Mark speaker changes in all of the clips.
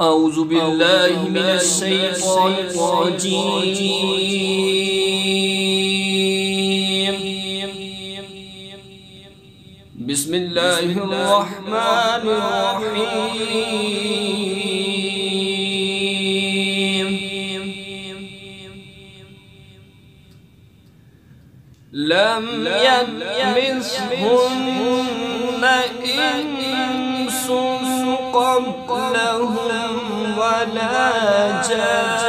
Speaker 1: أعوذ بالله من الشيطان الرجيم. بسم الله الرحمن الرحيم. لم يطمثهن إنس قبلهم ولا جان.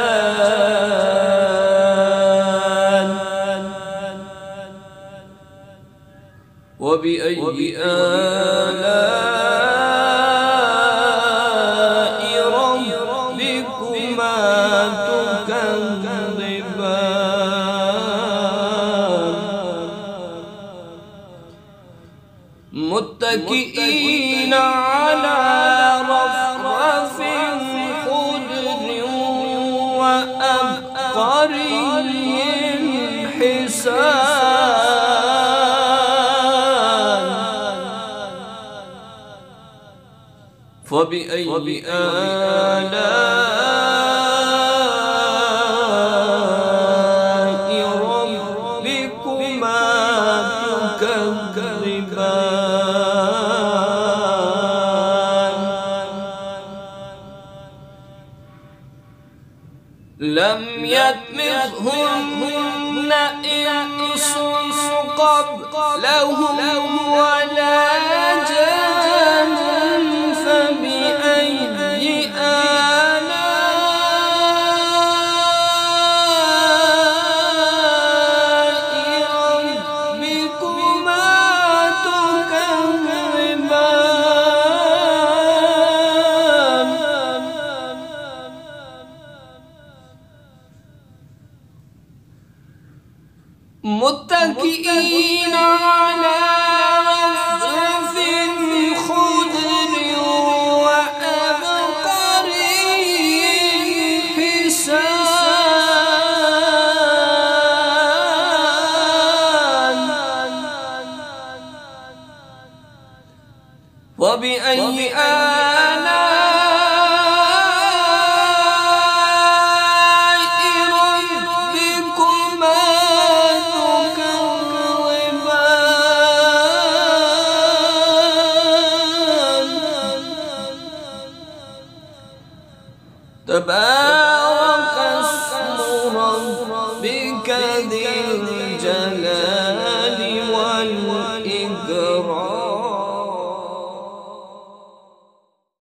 Speaker 1: وبأي آلاء ربكما تكذبان. متكئين على رفرف خضر وأبقري حسان. فبأي آلاء ربكما تكذبان. لم يطمثهن إنس قبلهم ولا جان. فبأي آلاء ربكما تكذبان. متكئين على رفرف خضر وأبقري حسان. وبأي آلاء ربكما تكذبان. تبارك اسم ربك ذي